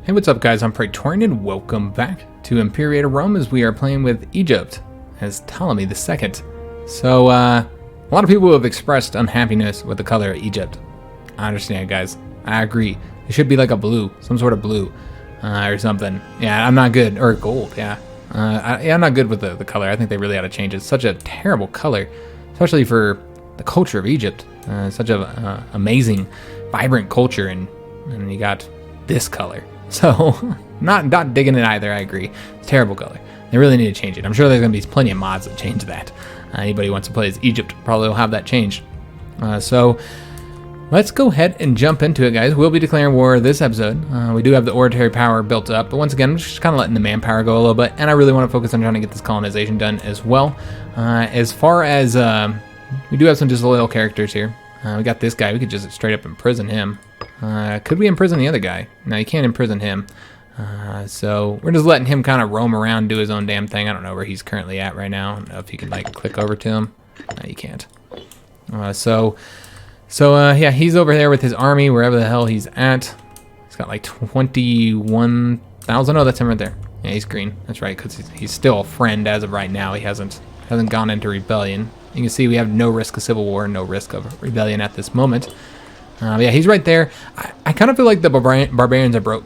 Hey, what's up guys, I'm Praetorian and welcome back to Imperator Rome as we are playing with Egypt as Ptolemy II. So, a lot of people have expressed unhappiness with the color of Egypt. I understand guys, I agree. It should be like a blue, some sort of blue, or something. Yeah, I'm not good, or gold, yeah. I'm not good with the color. I think they really ought to change it. It's such a terrible color, especially for the culture of Egypt. Such a amazing, vibrant culture, and you got this color. So, not digging it either, I agree. It's a terrible color. They really need to change it. I'm sure there's going to be plenty of mods that change that. Anybody who wants to play as Egypt probably will have that changed. So, let's go ahead and jump into it, guys. We'll be declaring war this episode. We do have the oratory power built up, but once again, I'm just kind of letting the manpower go a little bit, and I really want to focus on trying to get this colonization done as well. As far as, we do have some disloyal characters here. We got this guy. We could just straight up imprison him. Could we imprison the other guy? No, you can't imprison him. So we're just letting him kind of roam around, do his own damn thing. I don't know where he's currently at right now. I don't know if you can like click over to him. No, you can't. Yeah, he's over there with his army, wherever the hell he's at. He's got like 21,000. Oh, that's him right there. Yeah, he's green. That's right, because he's still a friend as of right now. He hasn't gone into rebellion. You can see we have no risk of civil war, no risk of rebellion at this moment. Yeah, he's right there. I kind of feel like the barbarians are broke,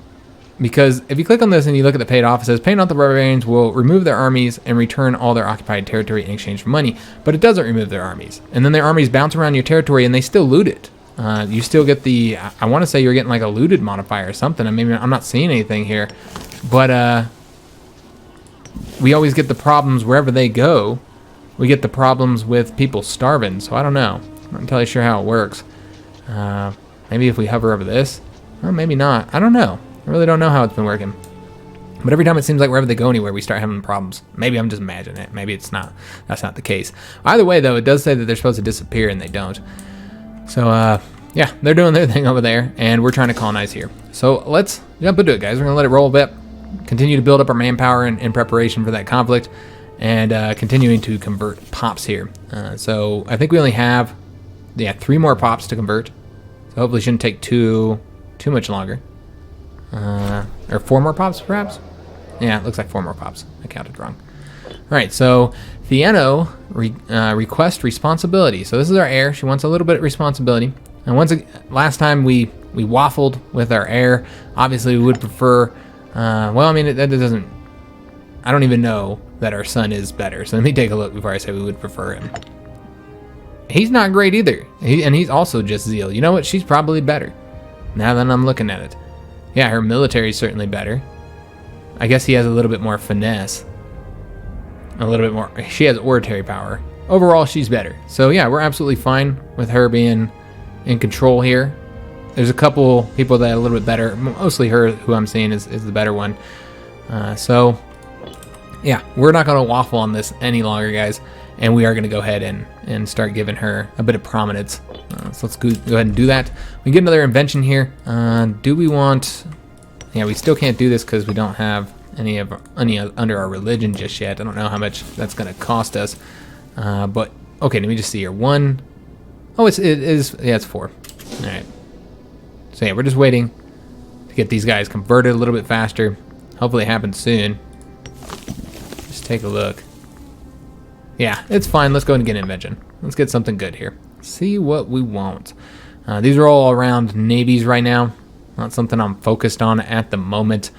because if you click on this and you look at the paid off, it says paying off the barbarians will remove their armies and return all their occupied territory in exchange for money, but it doesn't remove their armies. And then their armies bounce around your territory and they still loot it. You still get the, I want to say you're getting like a looted modifier or something. I mean, I'm not seeing anything here, but we always get the problems wherever they go. We get the problems with people starving, so I don't know. I'm not entirely sure how it works. Maybe if we hover over this? Well, maybe not. I don't know. I really don't know how it's been working. But every time it seems like wherever they go anywhere, we start having problems. Maybe I'm just imagining it. Maybe it's not. That's not the case. Either way, though, it does say that they're supposed to disappear, and they don't. So, yeah, they're doing their thing over there, and we're trying to colonize here. So let's jump into it, guys. We're going to let it roll a bit. Continue to build up our manpower in preparation for that conflict, and continuing to convert pops here. So I think we only have 3 more pops to convert. So hopefully shouldn't take too much longer. Or 4 more pops perhaps? Yeah, it looks like 4 more pops. I counted wrong. Alright, so Theano request responsibility. So this is our heir. She wants a little bit of responsibility. And last time we waffled with our heir. Obviously we would prefer, well, I mean, that doesn't, I don't even know that our son is better. So let me take a look before I say we would prefer him. He's not great either. And he's also just zeal. You know what? She's probably better. Now that I'm looking at it. Yeah, her military is certainly better. I guess he has a little bit more finesse. A little bit more. She has oratory power. Overall, she's better. So yeah, we're absolutely fine with her being in control here. There's a couple people that are a little bit better. Mostly her, who I'm seeing is the better one. So yeah, we're not going to waffle on this any longer, guys. And we are going to go ahead and start giving her a bit of prominence. So let's go ahead and do that. We get another invention here. Do we want... Yeah, we still can't do this because we don't have any under our religion just yet. I don't know how much that's going to cost us. But, okay, let me just see here. 1... Oh, it is... Yeah, it's 4. All right. So yeah, we're just waiting to get these guys converted a little bit faster. Hopefully it happens soon. Just take a look. Yeah, it's fine. Let's go ahead and get an invention. Let's get something good here. See what we want. These are all around navies right now. Not something I'm focused on at the moment.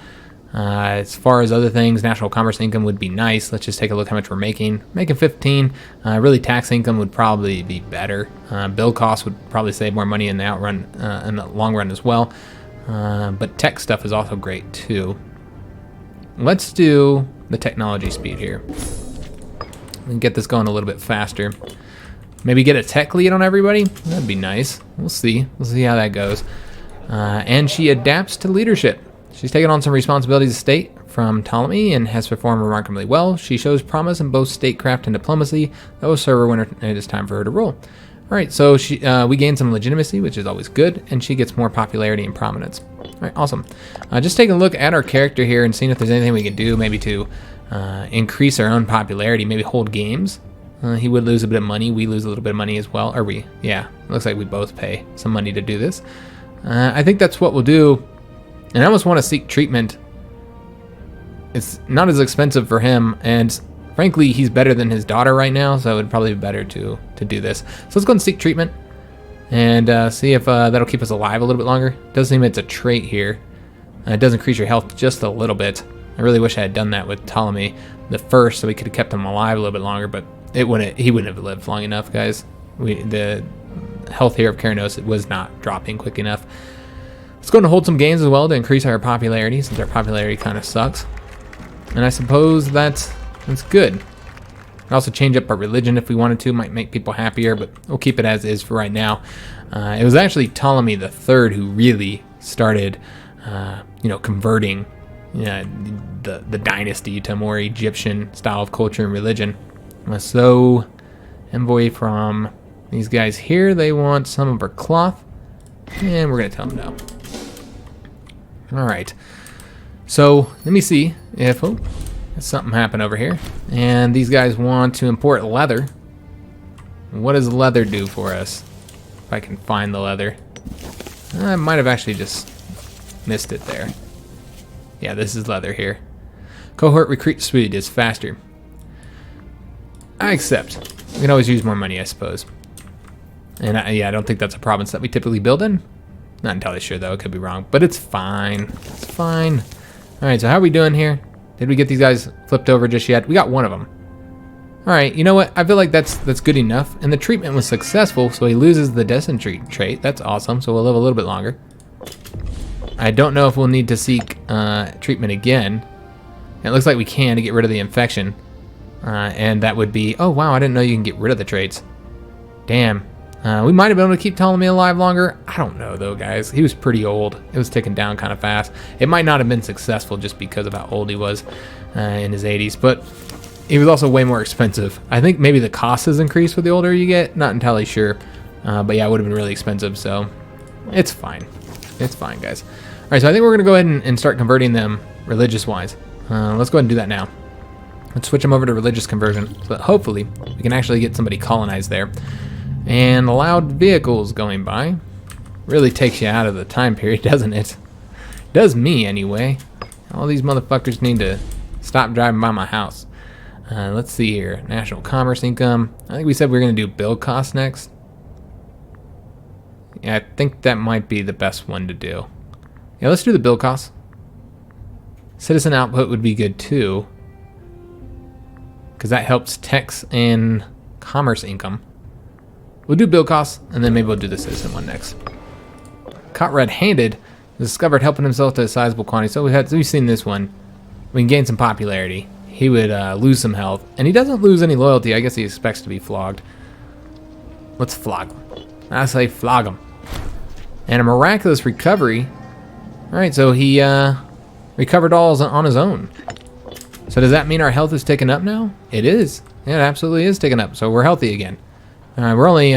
As far as other things, national commerce income would be nice. Let's just take a look how much we're making. Making 15. Really, tax income would probably be better. Build costs would probably save more money in the outrun, in the long run as well. But tech stuff is also great too. Let's do the technology speed here. And get this going a little bit faster. Maybe get a tech lead on everybody. That'd be nice. We'll see. We'll see how that goes. And she adapts to leadership. She's taken on some responsibilities of state from Ptolemy and has performed remarkably well. She shows promise in both statecraft and diplomacy. That will serve her when it is time for her to rule. All right, so we gain some legitimacy, which is always good, and she gets more popularity and prominence. All right, awesome. Just taking a look at our character here and seeing if there's anything we can do, maybe to increase our own popularity, maybe hold games. He would lose a bit of money. We lose a little bit of money as well. Or we, yeah, looks like we both pay some money to do this. I think that's what we'll do. And I almost want to seek treatment. It's not as expensive for him, and frankly, he's better than his daughter right now, so it would probably be better to do this. So let's go and seek treatment, and see if that'll keep us alive a little bit longer. It does seem it's a trait here. It does increase your health just a little bit. I really wish I had done that with Ptolemy the first, so we could have kept him alive a little bit longer, but he wouldn't have lived long enough, guys. The health here of Keranos was not dropping quick enough. Let's go and hold some gains as well to increase our popularity, since our popularity kind of sucks. And I suppose that's good. We could also change up our religion if we wanted to. Might make people happier, but we'll keep it as is for right now. It was actually Ptolemy III who really started, converting the dynasty to more Egyptian style of culture and religion. So, envoy from these guys here. They want some of our cloth, and we're going to tell them no. All right. So let me see if something happened over here. And these guys want to import leather. What does leather do for us? If I can find the leather. I might have actually just missed it there. Yeah, this is leather here. Cohort recruit speed is faster. I accept. We can always use more money, I suppose. And I don't think that's a province that we typically build in. Not entirely sure, though. It could be wrong. But it's fine. It's fine. All right, so how are we doing here? Did we get these guys flipped over just yet? We got one of them. All right, you know what? I feel like that's good enough. And the treatment was successful, so he loses the dysentery trait. That's awesome, so we'll live a little bit longer. I don't know if we'll need to seek treatment again. It looks like we can to get rid of the infection. And that would be... Oh, wow, I didn't know you can get rid of the traits. Damn. We might have been able to keep Ptolemy alive longer. I don't know, though, guys. He was pretty old. It was ticking down kind of fast. It might not have been successful just because of how old he was in his 80s, but he was also way more expensive. I think maybe the cost has increased with the older you get. Not entirely sure. But yeah, it would have been really expensive, so it's fine. It's fine, guys. All right, so I think we're going to go ahead and start converting them religious-wise. Let's go ahead and do that now. Let's switch them over to religious conversion so that hopefully we can actually get somebody colonized there. And loud vehicles going by really takes you out of the time period, doesn't it? Does me, anyway. All these motherfuckers need to stop driving by my house. Let's see here. National commerce income. I think we said we were going to do build costs next. Yeah, I think that might be the best one to do. Yeah, let's do the build costs. Citizen output would be good, too, because that helps tax and commerce income. We'll do build costs, and then maybe we'll do the citizen one next. Caught red-handed, discovered helping himself to a sizable quantity. So we've seen this one. We can gain some popularity. He would lose some health, and he doesn't lose any loyalty. I guess he expects to be flogged. Let's flog him. I say flog him. And a miraculous recovery. All right, so he recovered all on his own. So does that mean our health is ticking up now? It is. Yeah, it absolutely is ticking up. So we're healthy again. We're only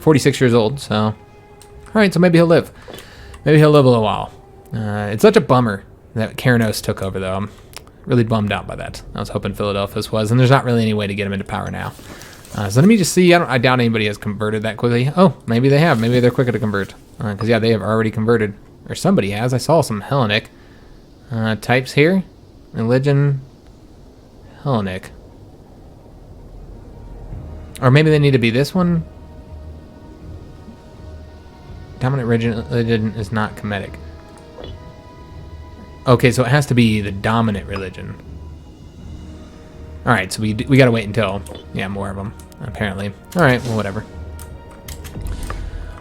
46 years old, so... All right, so maybe he'll live. Maybe he'll live a little while. It's such a bummer that Keranos took over, though. I'm really bummed out by that. I was hoping Philadelphus was, and there's not really any way to get him into power now. So let me just see. I doubt anybody has converted that quickly. Oh, maybe they have. Maybe they're quicker to convert. Because, yeah, they have already converted. Or somebody has. I saw some Hellenic types here. Religion. Hellenic. Or maybe they need to be this one. Dominant religion is not Kemetic. Okay, so it has to be the dominant religion. All right, so we gotta wait until more of them apparently. All right, well whatever.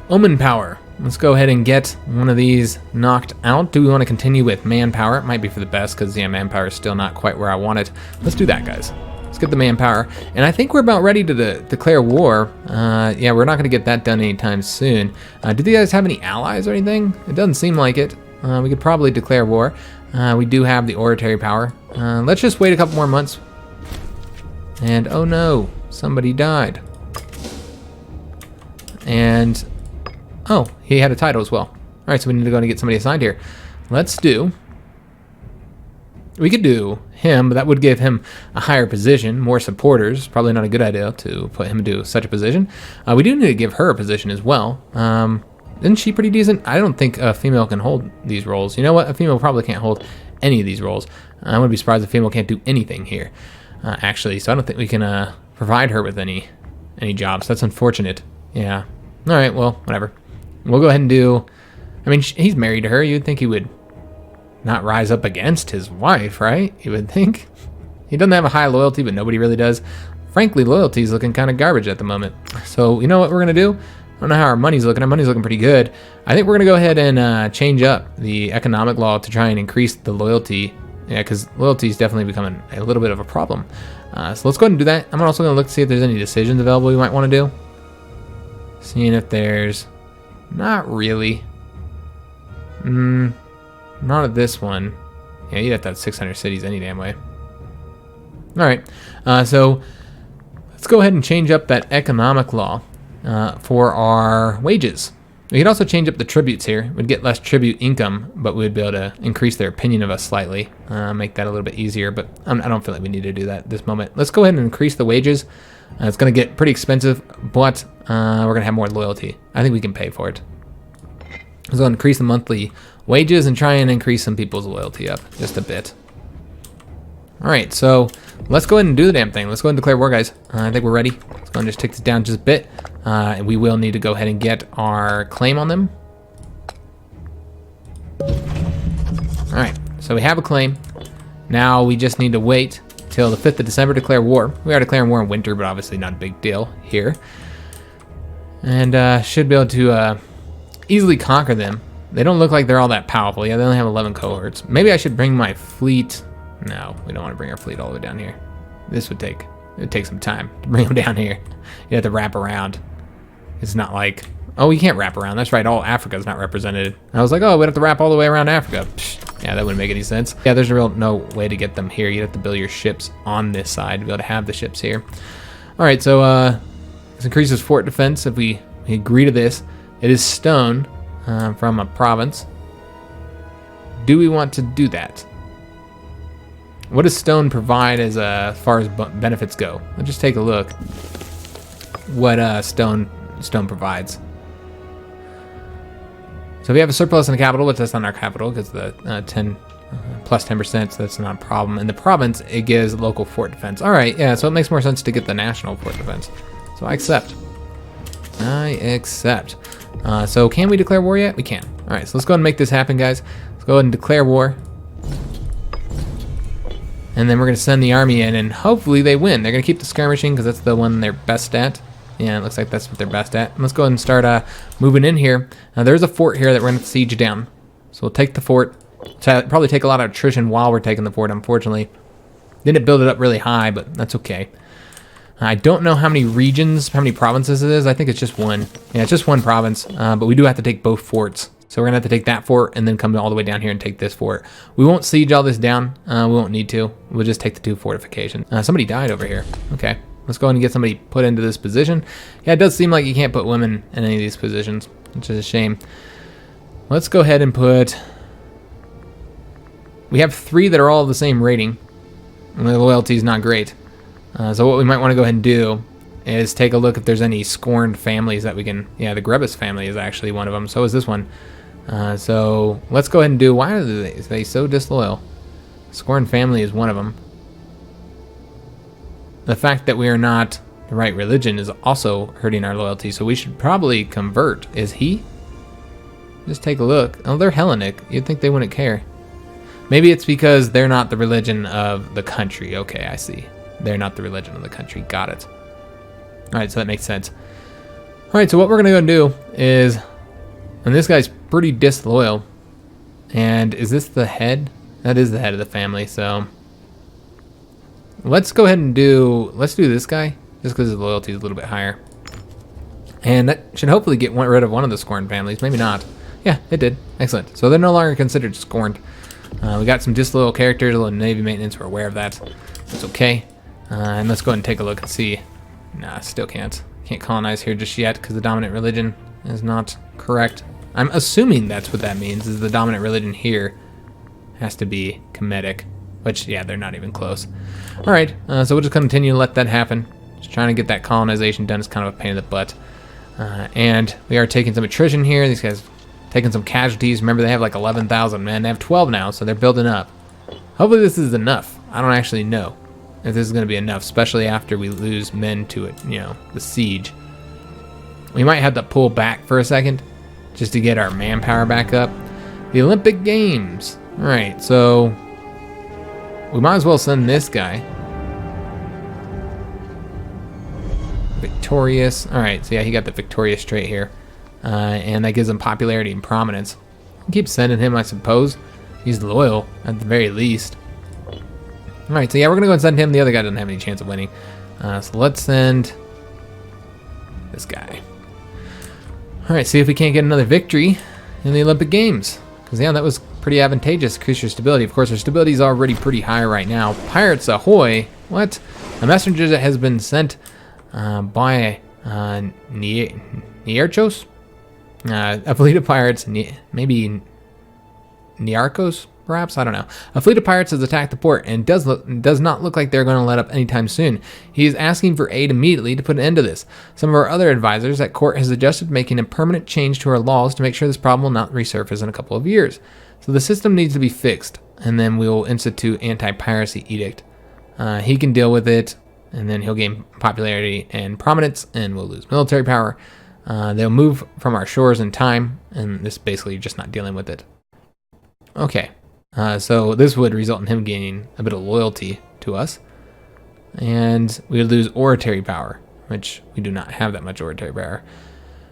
Omen power. Let's go ahead and get one of these knocked out. Do we want to continue with manpower? It might be for the best because manpower is still not quite where I want it. Let's do that, guys. Let's get the manpower. And I think we're about ready to declare war. Yeah, we're not going to get that done anytime soon. Do you guys have any allies or anything? It doesn't seem like it. We could probably declare war. We do have the oratory power. Let's just wait a couple more months. And oh no, somebody died. And oh, he had a title as well. All right, so we need to go and get somebody assigned here. Let's do... We could do him, but that would give him a higher position, more supporters. Probably not a good idea to put him into such a position. We do need to give her a position as well. Isn't she pretty decent? I don't think a female can hold these roles. You know what? A female probably can't hold any of these roles. I wouldn't be surprised if a female can't do anything here, actually. So I don't think we can provide her with any jobs. That's unfortunate. Yeah. All right, well, whatever. We'll go ahead and do... I mean, he's married to her. You'd think he would not rise up against his wife, right? You would think. He doesn't have a high loyalty, but nobody really does. Frankly, loyalty is looking kind of garbage at the moment. So you know what we're going to do? I don't know how our money's looking. Our money's looking pretty good. I think we're going to go ahead and change up the economic law to try and increase the loyalty. Yeah, because loyalty is definitely becoming a little bit of a problem. So let's go ahead and do that. I'm also going to look to see if there's any decisions available we might want to do. Seeing if there's... Not really. Not at this one. Yeah, you'd have to have 600 cities any damn way. Alright, so let's go ahead and change up that economic law for our wages. We could also change up the tributes here. We'd get less tribute income, but we'd be able to increase their opinion of us slightly, make that a little bit easier, but I don't feel like we need to do that at this moment. Let's go ahead and increase the wages. It's going to get pretty expensive, but we're going to have more loyalty. I think we can pay for it. Let's go increase the monthly wages and try and increase some people's loyalty up just a bit. All right, so let's go ahead and do the damn thing. Let's go ahead and declare war, guys. I think we're ready. Let's go ahead and just take this down just a bit. And we will need to go ahead and get our claim on them. All right, so we have a claim. Now we just need to wait till the 5th of December to declare war. We are declaring war in winter, but obviously not a big deal here. And should be able to easily conquer them. They don't look like they're all that powerful. Yeah, they only have 11 cohorts. Maybe I should bring my fleet. No, we don't want to bring our fleet all the way down here. This would take some time to bring them down here. You have to wrap around. It's not like, oh, you can't wrap around. That's right, all Africa's not represented. I was like, oh, we'd have to wrap all the way around Africa. Psh, yeah, that wouldn't make any sense. Yeah, there's no way to get them here. You'd have to build your ships on this side to be able to have the ships here. All right, so this increases fort defense if we agree to this. It is stone from a province. Do we want to do that? What does stone provide as far as benefits go? Let's just take a look. What stone provides. So we have a surplus in the capital, but that's not our capital because the 10 plus 10%, so that's not a problem. In the province, it gives local fort defense. All right, yeah, so it makes more sense to get the national fort defense. So I accept. So can we declare war yet? We can. All right, so let's go ahead and make this happen, guys. Let's go ahead and declare war. And then we're going to send the army in, and hopefully they win. They're going to keep the skirmishing because that's the one they're best at. Yeah, it looks like that's what they're best at. And let's go ahead and start moving in here. Now, there's a fort here that we're going to siege down. So we'll take the fort. Probably take a lot of attrition while we're taking the fort, unfortunately. Didn't build it up really high, but that's okay. I don't know how many regions, how many provinces it is. I think it's just one. Yeah, it's just one province, but we do have to take both forts. So we're going to have to take that fort and then come all the way down here and take this fort. We won't siege all this down. We won't need to. We'll just take the 2 fortifications. Somebody died over here. Okay. Let's go ahead and get somebody put into this position. Yeah, it does seem like you can't put women in any of these positions, which is a shame. Let's go ahead and put... We have 3 that are all the same rating. And the loyalty is not great. So what we might want to go ahead and do is take a look if there's any scorned families that we can... Yeah, the Grebus family is actually one of them. So is this one. So let's go ahead and do... Why are they so disloyal? Scorned family is one of them. The fact that we are not the right religion is also hurting our loyalty, so we should probably convert. Is he? Just take a look. Oh, they're Hellenic. You'd think they wouldn't care. Maybe it's because they're not the religion of the country. Okay, I see. They're not the religion of the country. Got it. All right, so that makes sense. All right, so what we're going to go and do is... And this guy's pretty disloyal. And is this the head? That is the head of the family, so... Let's go ahead and do... Let's do this guy, just because his loyalty is a little bit higher. And that should hopefully get rid of one of the scorned families. Maybe not. Yeah, it did. Excellent. So they're no longer considered scorned. We got some disloyal characters, a little Navy maintenance. We're aware of that. That's okay. And let's go ahead and take a look and see. Nah, still can't. Can't colonize here just yet because the dominant religion is not correct. I'm assuming that's what that means, is the dominant religion here has to be Kemetic. Which, yeah, they're not even close. All right, so we'll just continue to let that happen. Just trying to get that colonization done is kind of a pain in the butt. And we are taking some attrition here. These guys taking some casualties. Remember, they have like 11,000 men. They have 12 now, so they're building up. Hopefully this is enough. I don't actually know if this is going to be enough, especially after we lose men to it, you know, the siege. We might have to pull back for a second just to get our manpower back up. The Olympic Games. All right, so we might as well send this guy. Victorious. All right, so yeah, he got the victorious trait here. And that gives him popularity and prominence. I'll keep sending him, I suppose. He's loyal, at the very least. All right, so yeah, we're going to go and send him. The other guy doesn't have any chance of winning. So let's send this guy. All right, see if we can't get another victory in the Olympic Games. Because, yeah, that was pretty advantageous. Increase your stability. Of course, our stability is already pretty high right now. Pirates ahoy. What? A messenger that has been sent by Nierchos? A fleet of pirates, maybe Niarchos, perhaps? I don't know. A fleet of pirates has attacked the port and does not look like they're going to let up anytime soon. He is asking for aid immediately to put an end to this. Some of our other advisors at court has suggested making a permanent change to our laws to make sure this problem will not resurface in a couple of years. So the system needs to be fixed, and then we will institute anti-piracy edict. He can deal with it, and then he'll gain popularity and prominence, and we'll lose military power. They'll move from our shores in time, and this basically just not dealing with it. Okay, so this would result in him gaining a bit of loyalty to us, and we would lose oratory power, which we do not have that much oratory power.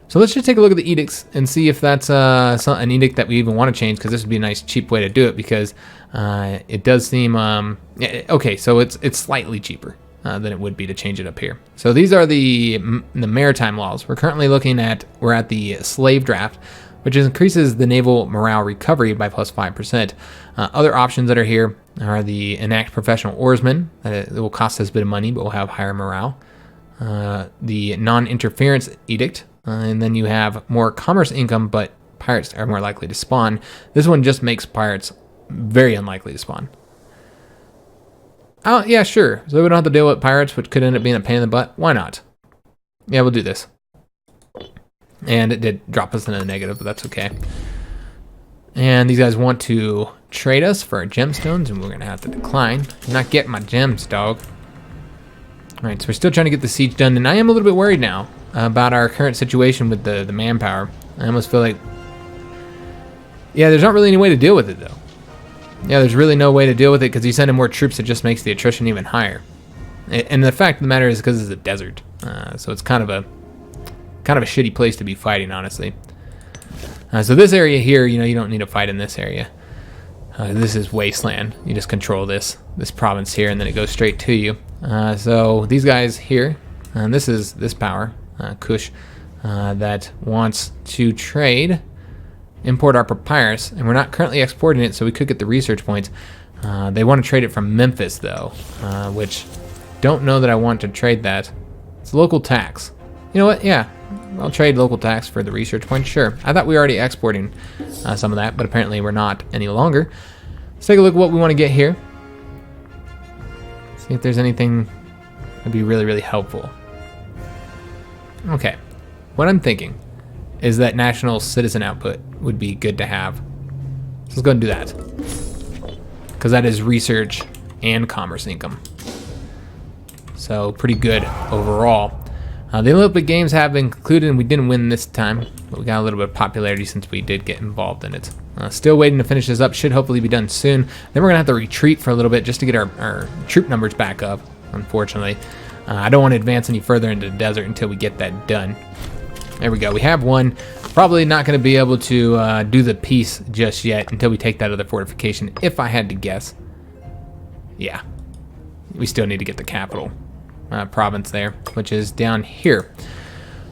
So let's just take a look at the edicts and see if that's an edict that we even want to change, because this would be a nice cheap way to do it, because it does seem okay. So it's slightly cheaper than it would be to change it up here. So these are the Maritime Walls. We're at the slave draft, which increases the naval morale recovery by plus 5%. Other options that are here are the enact professional oarsmen. It will cost us a bit of money, but we'll have higher morale. The non-interference edict, and then you have more commerce income, but pirates are more likely to spawn. This one just makes pirates very unlikely to spawn. Oh, yeah, sure. So we don't have to deal with pirates, which could end up being a pain in the butt. Why not? Yeah, we'll do this. And it did drop us into the negative, but that's okay. And these guys want to trade us for our gemstones, and we're going to have to decline. I'm not getting my gems, dog. All right, so we're still trying to get the siege done, and I am a little bit worried now about our current situation with the manpower. I almost feel like, yeah, there's not really any way to deal with it, though. Yeah, there's really no way to deal with it, because you send in more troops, it just makes the attrition even higher. And the fact of the matter is because it's a desert, so it's kind of a shitty place to be fighting, honestly. So this area here, you don't need to fight in this area. This is wasteland. You just control this province here, and then it goes straight to you. So these guys here, and this is this power, Kush, that wants to trade. Import our papyrus, and we're not currently exporting it, so we could get the research points. They want to trade it from Memphis, though, which don't know that I want to trade that. It's local tax. You know what? Yeah, I'll trade local tax for the research points. Sure. I thought we were already exporting some of that, but apparently we're not any longer. Let's take a look at what we want to get here. See if there's anything that'd be really, really helpful. Okay, what I'm thinking is that national citizen output would be good to have. So let's go and do that, because that is research and commerce income. So pretty good overall. The Olympic Games have been concluded, and we didn't win this time, but we got a little bit of popularity since we did get involved in it. Still waiting to finish this up. Should hopefully be done soon. Then we're gonna have to retreat for a little bit just to get our troop numbers back up, unfortunately. I don't want to advance any further into the desert until we get that done. There we go. We have one. Probably not going to be able to do the peace just yet until we take that other fortification, if I had to guess. Yeah. We still need to get the capital province there, which is down here.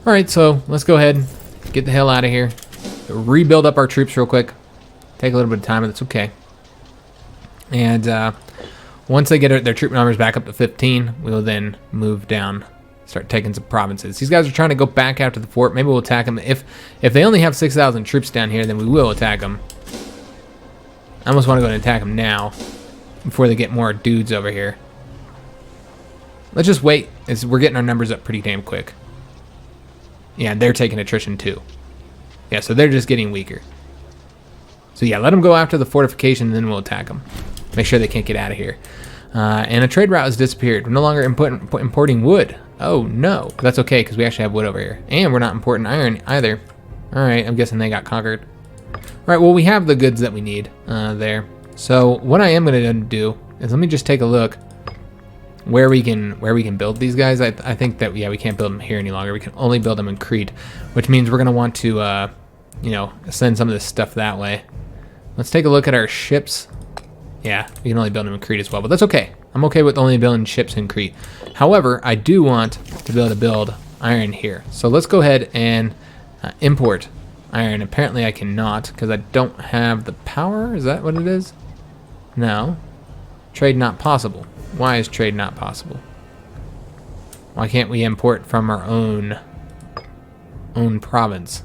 All right, so let's go ahead, get the hell out of here, rebuild up our troops real quick. Take a little bit of time, but it's okay. And once they get their troop numbers back up to 15, we'll then move down, start taking some provinces. These guys are trying to go back out to the fort. Maybe we'll attack them. If they only have 6,000 troops down here, then we will attack them. I almost want to go and attack them now before they get more dudes over here. Let's just wait. We're getting our numbers up pretty damn quick. Yeah, they're taking attrition too. Yeah, so they're just getting weaker. So yeah, let them go after the fortification, and then we'll attack them. Make sure they can't get out of here. And a trade route has disappeared. We're no longer importing wood. Oh no, that's okay because we actually have wood over here. And we're not importing iron either. All right, I'm guessing they got conquered. All right, well, we have the goods that we need there. So what I am going to do is let me just take a look where we can build these guys. I think that, yeah, we can't build them here any longer. We can only build them in Crete, which means we're going to want to, you know, send some of this stuff that way. Let's take a look at our ships. Yeah, we can only build them in Crete as well, but that's okay. I'm okay with only building ships in Crete. However, I do want to be able to build iron here. So let's go ahead and import iron. Apparently I cannot because I don't have the power. Is that what it is? No. Trade not possible. Why is trade not possible? Why can't we import from our own province?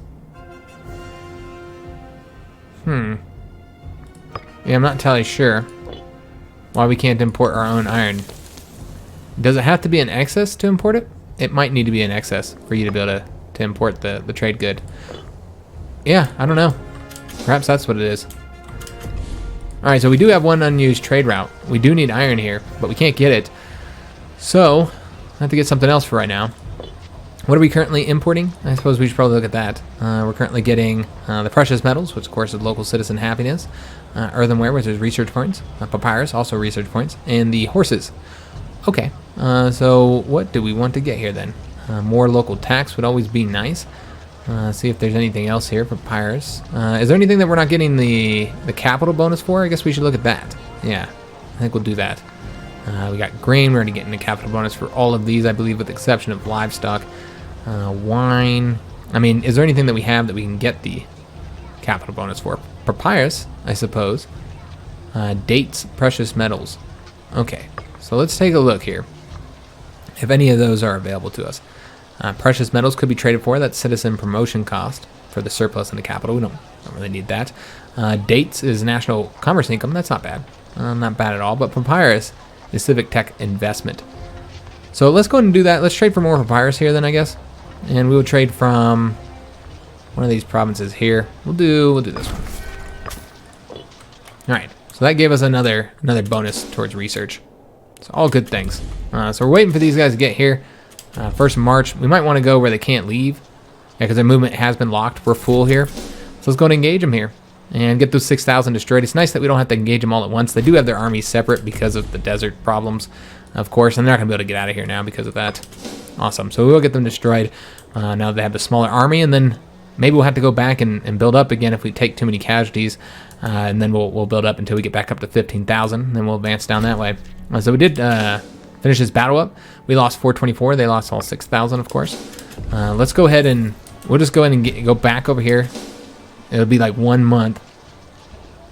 Yeah, I'm not entirely sure why we can't import our own iron. Does it have to be in excess to import it? It might need to be in excess for you to be able to import the trade good. Yeah, I don't know. Perhaps that's what it is. All right, so we do have one unused trade route. We do need iron here, but we can't get it. So I have to get something else for right now. What are we currently importing? I suppose we should probably look at that. We're currently getting the precious metals, which of course is local citizen happiness, earthenware, which is research points, papyrus, also research points, and the horses. Okay, so what do we want to get here then? More local tax would always be nice. See if there's anything else here. Papyrus. Is there anything that we're not getting the capital bonus for? I guess we should look at that. Yeah, I think we'll do that. We got grain. We're already getting the capital bonus for all of these, I believe, with the exception of livestock. Wine. I mean, is there anything that we have that we can get the capital bonus for? Papyrus, I suppose. Dates, precious metals. Okay, so let's take a look here. If any of those are available to us. Precious metals could be traded for. That's citizen promotion cost for the surplus in the capital. We don't really need that. Dates is national commerce income. That's not bad. Not bad at all. But papyrus is civic tech investment. So let's go ahead and do that. Let's trade for more papyrus here then, I guess. And we will trade from one of these provinces here. We'll do this one. All right. So that gave us another bonus towards research. So all good things. So we're waiting for these guys to get here. First March. We might want to go where they can't leave. Yeah, because their movement has been locked. We're full here. So let's go and engage them here. And get those 6,000 destroyed. It's nice that we don't have to engage them all at once. They do have their armies separate because of the desert problems, of course. And they're not going to be able to get out of here now because of that. Awesome. So we will get them destroyed now that they have the smaller army. And then maybe we'll have to go back and build up again if we take too many casualties. And then we'll build up until we get back up to 15,000. Then we'll advance down that way. So we did finish this battle up. We lost 424. They lost all 6,000, of course. Let's go ahead and we'll just go ahead and go back over here. It'll be like 1 month,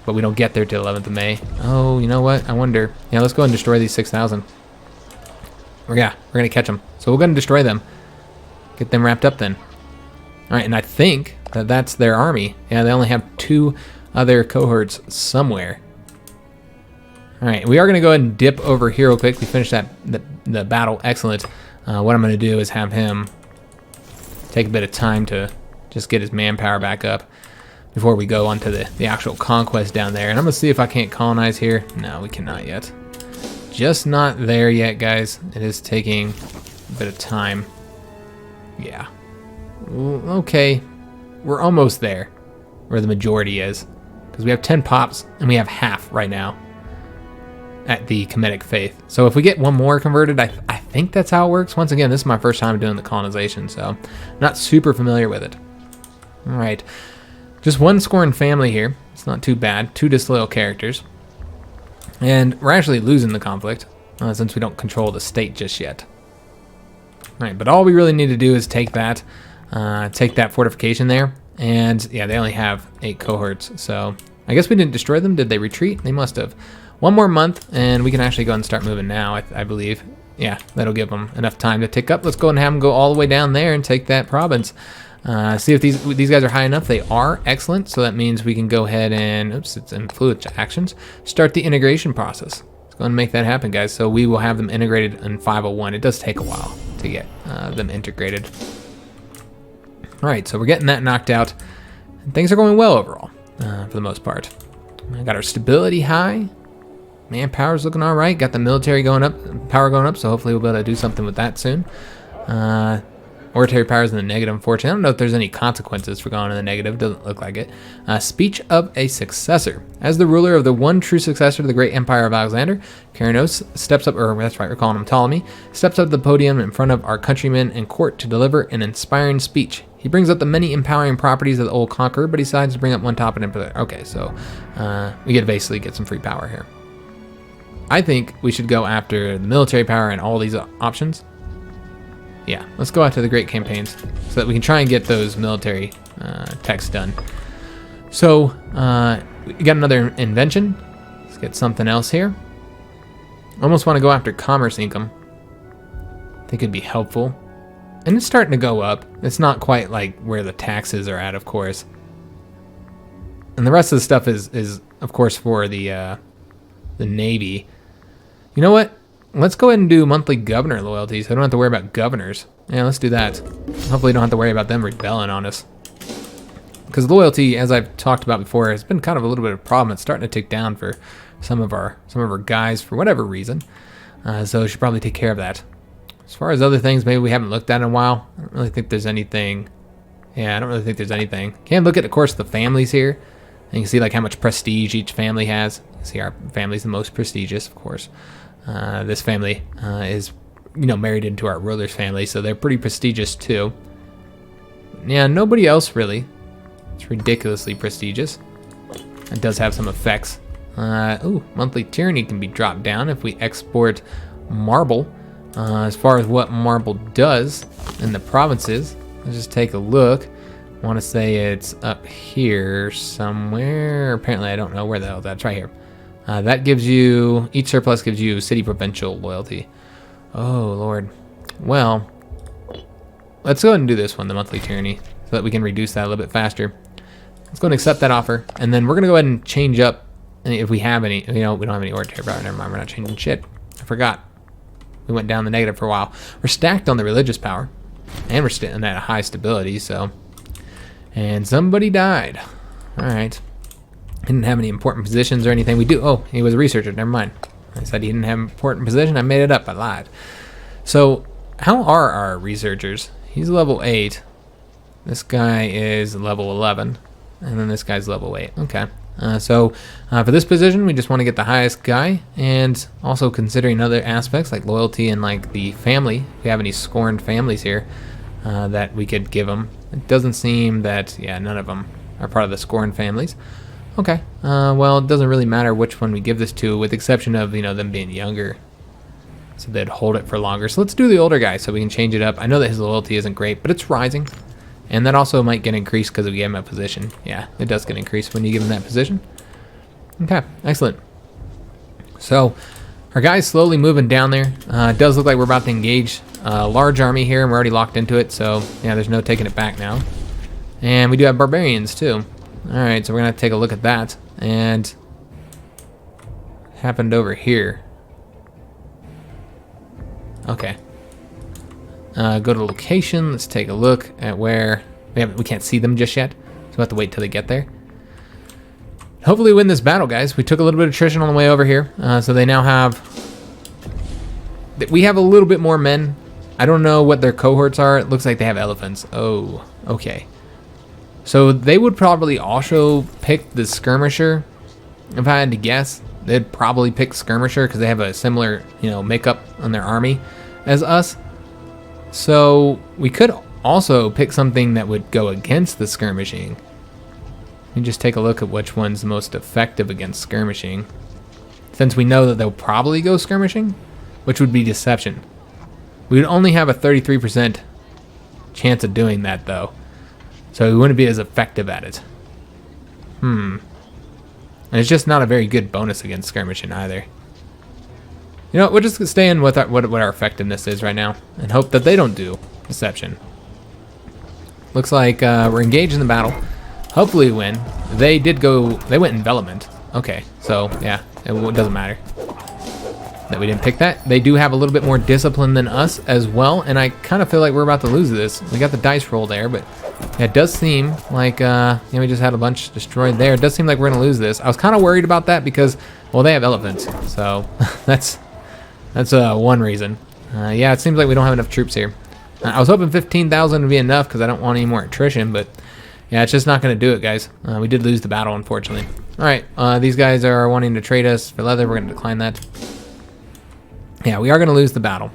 but we don't get there till 11th of May. Oh, you know what? I wonder. Yeah, let's go ahead and destroy these 6,000. Yeah, we're going to catch them. So we're going to destroy them. Get them wrapped up then. All right, and I think that that's their army. Yeah, they only have 2 other cohorts somewhere. All right, we are going to go ahead and dip over here real quick. We finished the battle. Excellent. What I'm going to do is have him take a bit of time to just get his manpower back up before we go on to the actual conquest down there. And I'm going to see if I can't colonize here. No, we cannot yet. Just not there yet, guys. It is taking a bit of time. Yeah. Okay. We're almost there, where the majority is. Because we have 10 pops, and we have half right now at the Kemetic faith. So if we get one more converted, I think that's how it works. Once again, this is my first time doing the colonization, so not super familiar with it. All right. Just one scorned family here. It's not too bad. 2 disloyal characters. And we're actually losing the conflict since we don't control the state just yet. All right, but all we really need to do is take that fortification there. And yeah, they only have 8 cohorts. So I guess we didn't destroy them. Did they retreat? They must have. 1 more month and we can actually go and start moving now, I believe. Yeah, that'll give them enough time to tick up. Let's go and have them go all the way down there and take that province. See if these guys are high enough. They are. Excellent. So that means we can go ahead and, oops, it's influence actions. Start the integration process. Let's go and make that happen, guys. So we will have them integrated in 501. It does take a while to get them integrated. All right, so we're getting that knocked out. And things are going well overall, for the most part. I got our stability high. Manpower's looking all right. Got the military going up, power going up, so hopefully we'll be able to do something with that soon. Oratory power is in the negative, unfortunately. I don't know if there's any consequences for going in the negative. Doesn't look like it. Speech of a successor. As the ruler of the one true successor to the great empire of Alexander, Kyrinos steps up, or that's right, we're calling him Ptolemy, steps up to the podium in front of our countrymen and court to deliver an inspiring speech. He brings up the many empowering properties of the old conqueror, but he decides to bring up one topic in particular. Okay, so we get to basically get some free power here. I think we should go after the military power and all these options. Yeah, let's go after the great campaigns so that we can try and get those military texts done. So we got another invention. Let's get something else here. Almost want to go after commerce income. I think it'd be helpful. And it's starting to go up. It's not quite like where the taxes are at, of course. And the rest of the stuff is of course, for the Navy. You know what? Let's go ahead and do monthly governor loyalty so I don't have to worry about governors. Yeah, let's do that. Hopefully don't have to worry about them rebelling on us. Because loyalty, as I've talked about before, has been kind of a little bit of a problem. It's starting to tick down for some of our guys for whatever reason. So we should probably take care of that. As far as other things, maybe we haven't looked at in a while. I don't really think there's anything. Yeah, I don't really think there's anything. Can look at, of course, the families here. And you can see like how much prestige each family has. You see our family's the most prestigious, of course. This family is, married into our ruler's family, so they're pretty prestigious too. Yeah, nobody else really. It's ridiculously prestigious. It does have some effects. Monthly tyranny can be dropped down if we export marble. As far as what marble does in the provinces, let's just take a look. I want to say it's up here somewhere. Apparently, I don't know where the hell that's right here. That gives you, each surplus gives you city provincial loyalty. Oh, Lord. Well, let's go ahead and do this one, the monthly tyranny, so that we can reduce that a little bit faster. Let's go and accept that offer, and then we're going to go ahead and change up, if we have any, we don't have any oratory power. Never mind, we're not changing shit. I forgot. We went down the negative for a while. We're stacked on the religious power, and we're sitting at a high stability, so. And somebody died. All right. Didn't have any important positions or anything. We do. Oh, he was a researcher. Never mind. I said he didn't have an important position. I made it up. I lied. So, how are our researchers? He's level 8. This guy is level 11. And then this guy's level 8. Okay. So, for this position, we just want to get the highest guy. And also considering other aspects like loyalty and like the family. If we have any scorned families here that we could give them. It doesn't seem that, yeah, none of them are part of the scorned families. Okay, well, it doesn't really matter which one we give this to, with the exception of, them being younger. So they'd hold it for longer. So let's do the older guy so we can change it up. I know that his loyalty isn't great, but it's rising. And that also might get increased because we gave him a position. Yeah, it does get increased when you give him that position. Okay, excellent. So our guy's slowly moving down there. It does look like we're about to engage a large army here, and we're already locked into it. So, yeah, there's no taking it back now. And we do have barbarians, too. Alright, so we're going to take a look at that. And what happened over here? Okay. Go to location. Let's take a look at where we can't see them just yet. So we'll have to wait till they get there. Hopefully win this battle, guys. We took a little bit of attrition on the way over here. So they now have... We have a little bit more men. I don't know what their cohorts are. It looks like they have elephants. Oh, okay. So they would probably also pick the skirmisher. If I had to guess, they'd probably pick skirmisher because they have a similar, makeup on their army as us. So we could also pick something that would go against the skirmishing. And just take a look at which one's the most effective against skirmishing. Since we know that they'll probably go skirmishing, which would be deception. We would only have a 33% chance of doing that, though. So we wouldn't be as effective at it. And it's just not a very good bonus against skirmishing either. We'll just stay in with what our effectiveness is right now and hope that they don't do deception. Looks like we're engaged in the battle. Hopefully we win. They went envelopment. Okay, so yeah, it doesn't matter that we didn't pick that. They do have a little bit more discipline than us as well, and I kind of feel like we're about to lose this. We got the dice roll there, but Yeah, it does seem like, yeah, we just had a bunch destroyed there. It does seem like we're going to lose this. I was kind of worried about that because, well, they have elephants. So that's one reason. Yeah, it seems like we don't have enough troops here. I was hoping 15,000 would be enough because I don't want any more attrition, but yeah, it's just not going to do it, guys. We did lose the battle, unfortunately. All right, these guys are wanting to trade us for leather. We're going to decline that. Yeah, we are going to lose the battle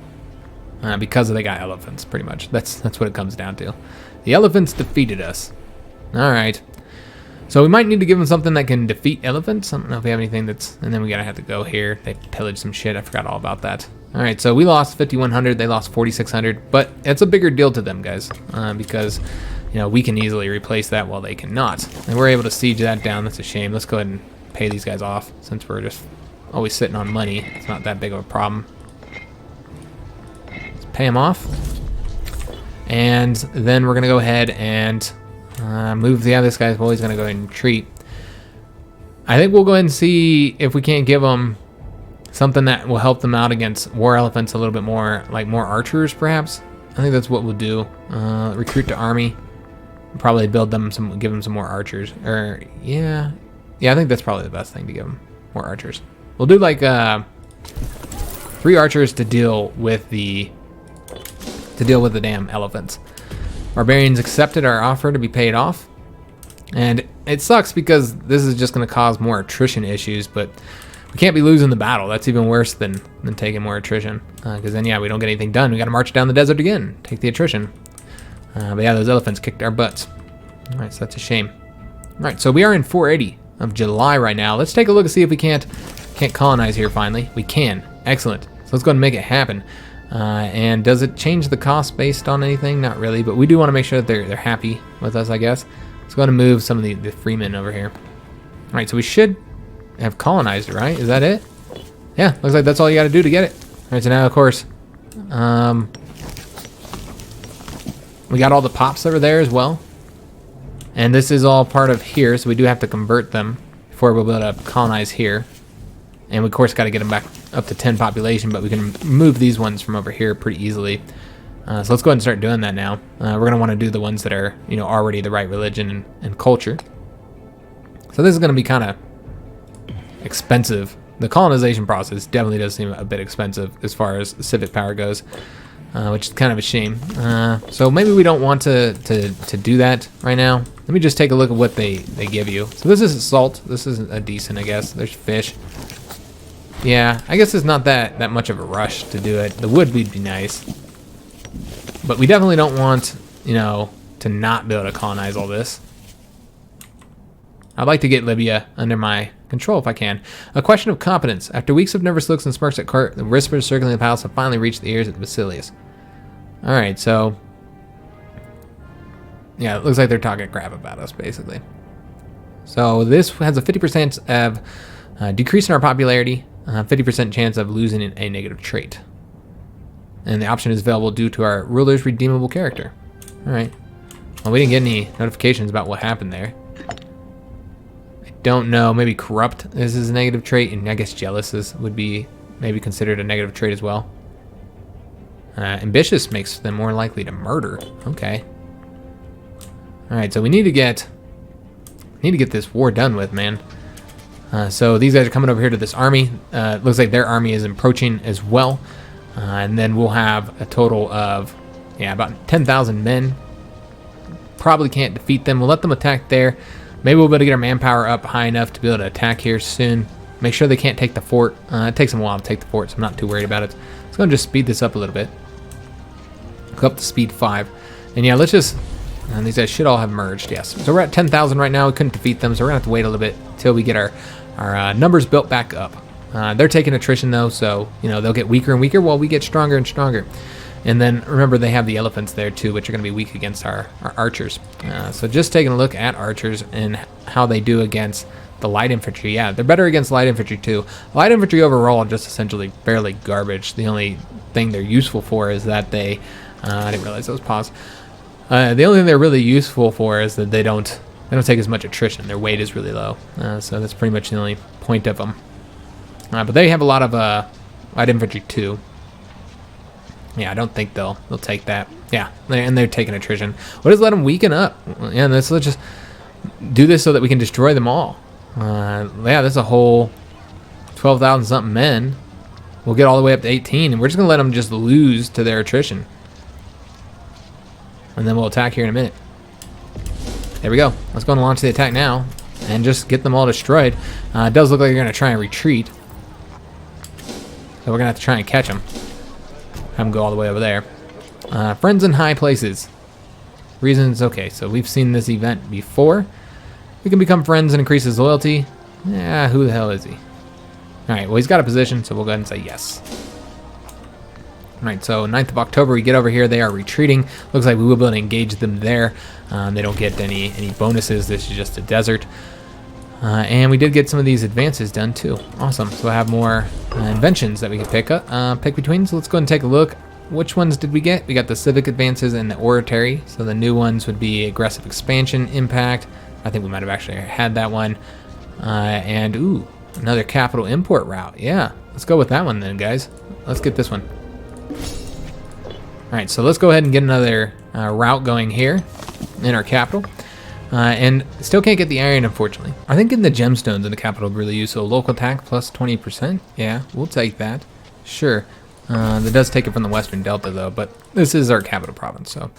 because they got elephants, pretty much. That's what it comes down to. The elephants defeated us. All right. So we might need to give them something that can defeat elephants. I don't know if we have anything that's... And then we gotta have to go here. They pillaged some shit. I forgot all about that. All right, so we lost 5,100. They lost 4,600. But it's a bigger deal to them, guys, because, you know, we can easily replace that while they cannot. And we're able to siege that down. That's a shame. Let's go ahead and pay these guys off since we're just always sitting on money. It's not that big of a problem. Let's pay them off. And then we're gonna go ahead and move. Yeah, this guy's always gonna go ahead and retreat. I think we'll go ahead and see if we can't give them something that will help them out against war elephants a little bit more, like more archers, perhaps. I think that's what we'll do. Recruit to army. Probably build them some, give them some more archers. Or yeah, I think that's probably the best thing to give them, more archers. We'll do like 3 archers to deal with the damn elephants. Barbarians accepted our offer to be paid off. And it sucks because this is just going to cause more attrition issues, but we can't be losing the battle. That's even worse than taking more attrition. Because then, yeah, we don't get anything done. We got to march down the desert again, take the attrition. But yeah, those elephants kicked our butts. All right, so that's a shame. All right, so we are in 480 of July right now. Let's take a look and see if we can't colonize here finally. We can. Excellent. So let's go ahead and make it happen. And does it change the cost based on anything? Not really, but we do want to make sure that they're happy with us, I guess. Let's go ahead and move some of the freemen over here. All right, so we should have colonized it, right? Is that it? Yeah, looks like that's all you got to do to get it. All right, so now, of course, we got all the pops over there as well. And this is all part of here, so we do have to convert them before we'll be able to colonize here. And we, of course, got to get them back up to 10 population, but we can move these ones from over here pretty easily. So let's go ahead and start doing that now. We're going to want to do the ones that are, you know, already the right religion and culture. So this is going to be kind of expensive. The colonization process definitely does seem a bit expensive as far as civic power goes, which is kind of a shame. So maybe we don't want to do that right now. Let me just take a look at what they give you. So this is salt. This is a decent, I guess. There's fish. Yeah, I guess it's not that much of a rush to do it. The wood would be nice. But we definitely don't want, you know, to not be able to colonize all this. I'd like to get Libya under my control if I can. A question of competence. After weeks of nervous looks and smirks at court, the whispers circling the palace have finally reached the ears of Basilius. Alright, so... yeah, it looks like they're talking crap about us, basically. So this has a 50% of decrease in our popularity, 50% chance of losing a negative trait. And the option is available due to our ruler's redeemable character. Alright. Well, we didn't get any notifications about what happened there. I don't know. Maybe corrupt is a negative trait, and I guess jealous would be maybe considered a negative trait as well. Ambitious makes them more likely to murder. Okay. Alright, so we need to get this war done with, man. So these guys are coming over here to this army. It looks like their army is approaching as well. And then we'll have a total of, yeah, about 10,000 men. Probably can't defeat them. We'll let them attack there. Maybe we'll be able to get our manpower up high enough to be able to attack here soon. Make sure they can't take the fort. It takes them a while to take the fort, so I'm not too worried about it. Let's go and just speed this up a little bit. Go up to speed 5. And yeah, let's just... and these guys should all have merged, yes. So we're at 10,000 right now. We couldn't defeat them, so we're going to have to wait a little bit until we get our numbers built back up. They're taking attrition, though, so, you know, they'll get weaker and weaker while we get stronger and stronger. And then, remember, they have the elephants there, too, which are going to be weak against our archers. So just taking a look at archers and how they do against the light infantry. Yeah, they're better against light infantry, too. Light infantry overall are just essentially fairly garbage. The only thing they're useful for is that they... I didn't realize those paused. The only thing they're really useful for is that they don't take as much attrition. Their weight is really low. So that's pretty much the only point of them. But they have a lot of light infantry too. Yeah, I don't think they'll take that. Yeah, and they're taking attrition. We'll just let them weaken up. Yeah, let's just do this so that we can destroy them all. Yeah, there's a whole 12,000 something men. We'll get all the way up to 18, and we're just gonna let them just lose to their attrition, and then we'll attack here in a minute. There we go. Let's go and launch the attack now, and just get them all destroyed. It does look like you're gonna try and retreat, so we're gonna have to try and catch them. Have them go all the way over there. Friends in high places. Reasons, okay, so we've seen this event before. We can become friends and increase his loyalty. Yeah, who the hell is he? Alright, well, he's got a position, so we'll go ahead and say yes. Alright, so 9th of October, we get over here. They are retreating. Looks like we will be able to engage them there. They don't get any bonuses. This is just a desert. And we did get some of these advances done, too. Awesome. So we'll have more inventions that we can pick between. So let's go ahead and take a look. Which ones did we get? We got the civic advances and the oratory. So the new ones would be aggressive expansion, impact. I think we might have actually had that one. And, ooh, another capital import route. Yeah, let's go with that one then, guys. Let's get this one. All right, so let's go ahead and get another route going here in our capital. And still can't get the iron, unfortunately. I think in the gemstones in the capital would really use, so local attack plus 20%. Yeah, we'll take that. Sure. That does take it from the Western Delta, though, but this is our capital province, so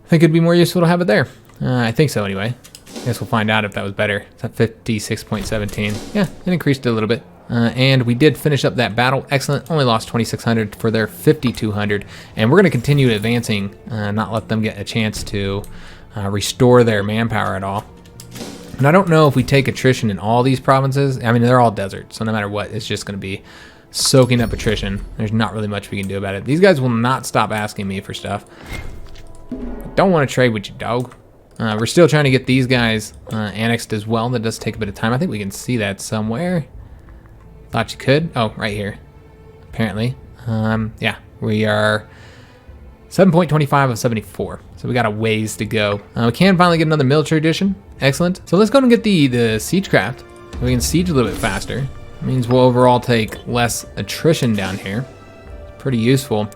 I think it'd be more useful to have it there. I think so, anyway. I guess we'll find out if that was better. It's at 56.17. Yeah, it increased a little bit. And we did finish up that battle. Excellent. Only lost 2,600 for their 5,200. And we're going to continue advancing, not let them get a chance to restore their manpower at all. And I don't know if we take attrition in all these provinces. I mean, they're all desert, so no matter what, it's just going to be soaking up attrition. There's not really much we can do about it. These guys will not stop asking me for stuff. I don't want to trade with you, dog. We're still trying to get these guys annexed as well. That does take a bit of time. I think we can see that somewhere. Thought you could. Oh, right here. Apparently. Yeah, we are 7.25 of 74. So we got a ways to go. We can finally get another military edition. Excellent. So let's go and get the siegecraft. So we can siege a little bit faster. It means we'll overall take less attrition down here. Pretty useful.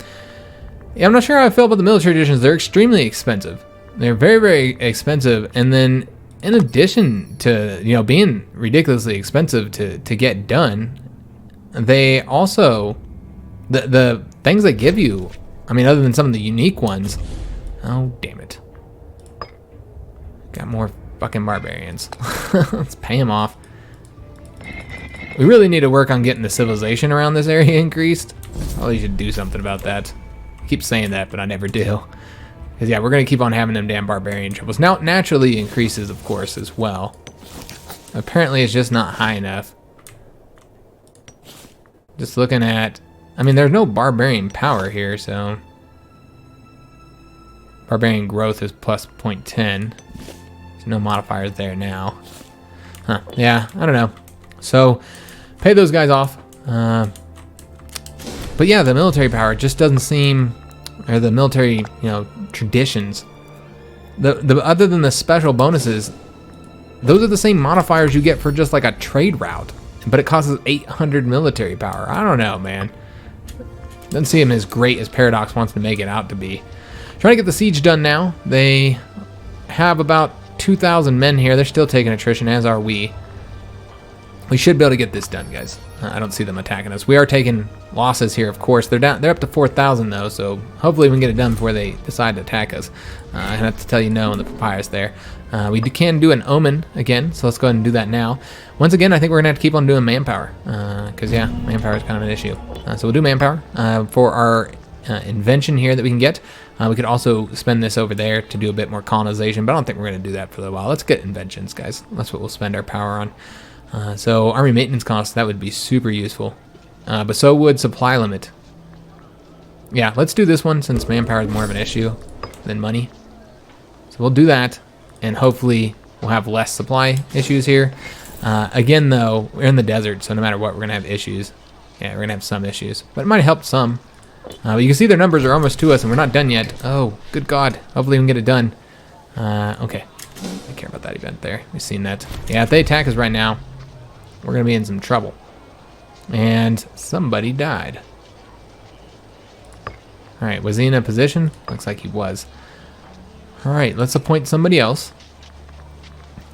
Yeah, I'm not sure how I feel about the military editions. They're extremely expensive. They're very, very expensive. And then in addition to, you know, being ridiculously expensive to get done, they also, the things they give you, I mean, other than some of the unique ones, oh, damn it. Got more fucking barbarians. Let's pay them off. We really need to work on getting the civilization around this area increased. Probably should do something about that. I keep saying that, but I never do. Because, yeah, we're going to keep on having them damn barbarian troubles. Now, it naturally increases, of course, as well. Apparently, it's just not high enough. Just looking at... I mean, there's no barbarian power here, so... Barbarian growth is plus 0.10. There's no modifiers there now. Huh, yeah, I don't know. So, pay those guys off. But yeah, the military power just doesn't seem... Or the military, you know, traditions. The other than the special bonuses, those are the same modifiers you get for just like a trade route. But it costs us 800 military power. I don't know, man. Doesn't seem as great as Paradox wants to make it out to be. Trying to get the siege done now. They have about 2,000 men here. They're still taking attrition, as are we. We should be able to get this done, guys. I don't see them attacking us. We are taking losses here, of course. They're down. They're up to 4,000 though, so hopefully we can get it done before they decide to attack us. I have to tell you no on the papyrus there. We can do an omen again, so let's go ahead and do that now. Once again, I think we're gonna have to keep on doing manpower, because yeah, manpower is kind of an issue. So we'll do manpower for our invention here that we can get. We could also spend this over there to do a bit more colonization, but I don't think we're gonna do that for a while. Let's get inventions, guys. That's what we'll spend our power on. So army maintenance costs, that would be super useful. But so would supply limit. Yeah, let's do this one since manpower is more of an issue than money. So we'll do that, and hopefully we'll have less supply issues here. Again, though, we're in the desert, so no matter what, we're gonna have issues. Yeah, we're gonna have some issues, but it might help some. But you can see their numbers are almost to us, and we're not done yet. Oh, good God. Hopefully we can get it done. Okay. I care about that event there. We've seen that. Yeah, if they attack us right now, we're going to be in some trouble. And somebody died. All right, was he in a position? Looks like he was. All right, let's appoint somebody else.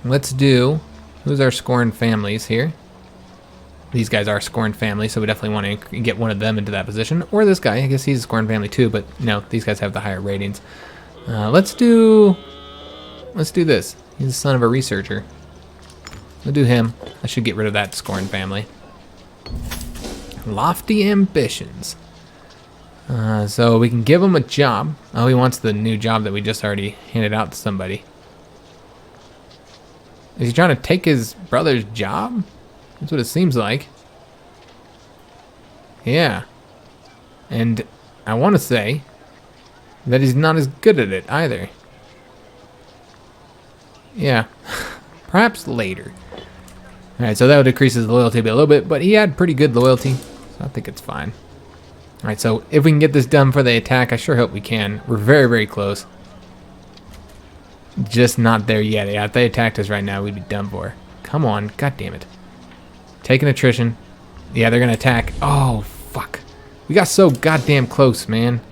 Let's do, who's our scorned families here? These guys are scorned families, so we definitely want to get one of them into that position. Or this guy, I guess he's a scorned family too, but no, these guys have the higher ratings. Let's do this. He's the son of a researcher. We'll do him. I should get rid of that scorned family. Lofty ambitions. So we can give him a job. Oh, he wants the new job that we just already handed out to somebody. Is he trying to take his brother's job? That's what it seems like. Yeah. And I want to say that he's not as good at it either. Yeah. Perhaps later. Alright, so that would decrease his loyalty a little bit, but he had pretty good loyalty, so I think it's fine. Alright, so if we can get this done for the attack, I sure hope we can. We're very, very close. Just not there yet. Yeah, if they attacked us right now, we'd be done for. Come on, god damn it. Take an attrition. Yeah, they're gonna attack. Oh, fuck. We got so goddamn close, man.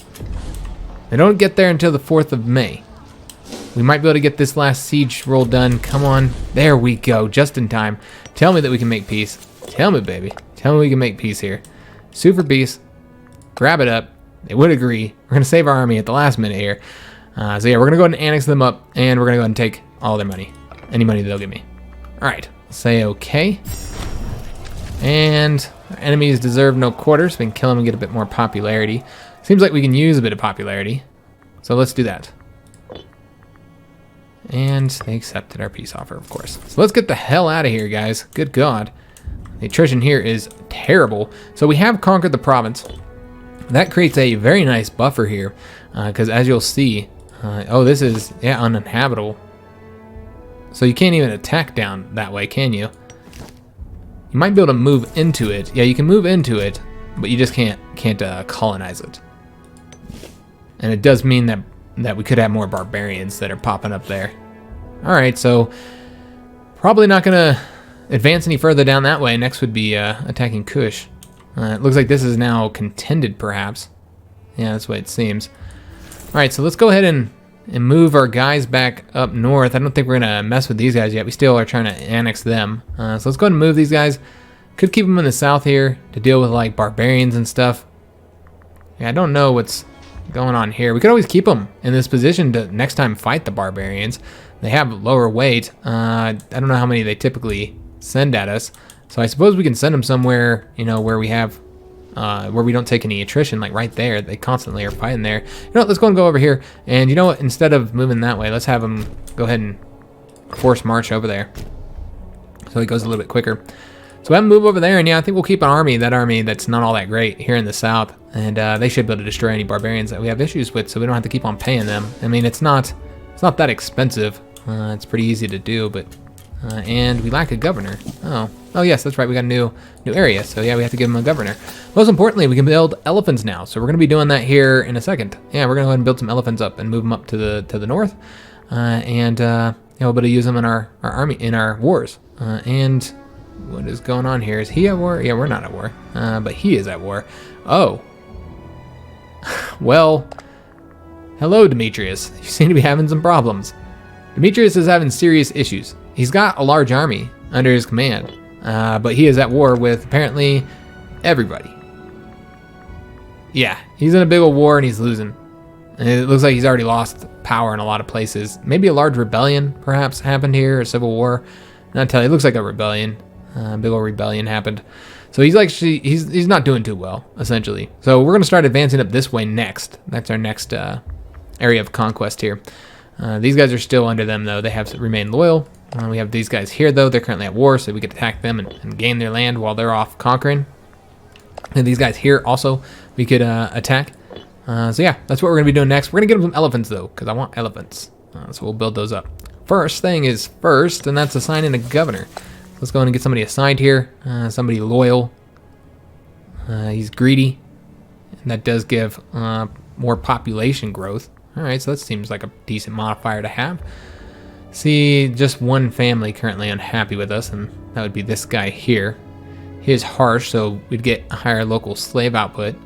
They don't get there until the 4th of May. We might be able to get this last siege roll done. Come on. There we go, just in time. Tell me that we can make peace. Tell me, baby. Tell me we can make peace here. Sue for peace. Grab it up. They would agree. We're gonna save our army at the last minute here. So yeah, we're gonna go ahead and annex them up, and we're gonna go ahead and take all their money. Any money they'll give me. Alright, say okay. And our enemies deserve no quarter, so we can kill them and get a bit more popularity. Seems like we can use a bit of popularity. So let's do that. And they accepted our peace offer, of course. So let's get the hell out of here, guys. Good God. The attrition here is terrible. So we have conquered the province. That creates a very nice buffer here, because as you'll see, oh, this is, yeah, uninhabitable. So you can't even attack down that way, can you? You might be able to move into it. Yeah, you can move into it, but you just can't colonize it. And it does mean that we could have more barbarians that are popping up there. All right, so probably not gonna advance any further down that way. Next would be attacking Kush. It looks like this is now contended, perhaps. Yeah, that's the way it seems. All right, so let's go ahead and move our guys back up north. I don't think we're gonna mess with these guys yet. We still are trying to annex them. So let's go ahead and move these guys. Could keep them in the south here to deal with like barbarians and stuff. Yeah, I don't know what's going on here. We could always keep them in this position to next time fight the barbarians. They have lower weight. I don't know how many they typically send at us. So I suppose we can send them somewhere, you know, where we have, where we don't take any attrition, like right there. They constantly are fighting there. You know what, let's go and go over here. And you know what, instead of moving that way, let's have them go ahead and force march over there. So he goes a little bit quicker. So we have them move over there, and yeah, I think we'll keep an army, that army that's not all that great here in the south. And they should be able to destroy any barbarians that we have issues with, so we don't have to keep on paying them. I mean, it's not that expensive. It's pretty easy to do, but and we lack a governor. Oh yes, that's right. We got a new area, so yeah, we have to give them a governor. Most importantly, we can build elephants now, so we're gonna be doing that here in a second. Yeah, we're gonna go ahead and build some elephants up and move them up to the north, and yeah, we'll be able to use them in our army in our wars. And what is going on here? Is he at war? Yeah, we're not at war, but he is at war. Oh, well, hello, Demetrius. You seem to be having some problems. Demetrius is having serious issues. He's got a large army under his command, but he is at war with apparently everybody. Yeah, he's in a big old war and he's losing. And it looks like he's already lost power in a lot of places. Maybe a large rebellion perhaps happened here, or civil war. Not tell you, it looks like a rebellion. Big old rebellion happened. So he's like, he's not doing too well, essentially. So we're gonna start advancing up this way next. That's our next area of conquest here. These guys are still under them though. They have remained loyal. We have these guys here though. They're currently at war, so we could attack them and gain their land while they're off conquering. And these guys here also we could attack. So yeah, that's what we're gonna be doing next. We're gonna get them some elephants though, because I want elephants. So we'll build those up. First thing is first, and that's assigning a governor. Let's go in and get somebody assigned here. Somebody loyal. He's greedy, and that does give more population growth. All right, so that seems like a decent modifier to have. See, just one family currently unhappy with us, and that would be this guy here. He is harsh, so we'd get a higher local slave output.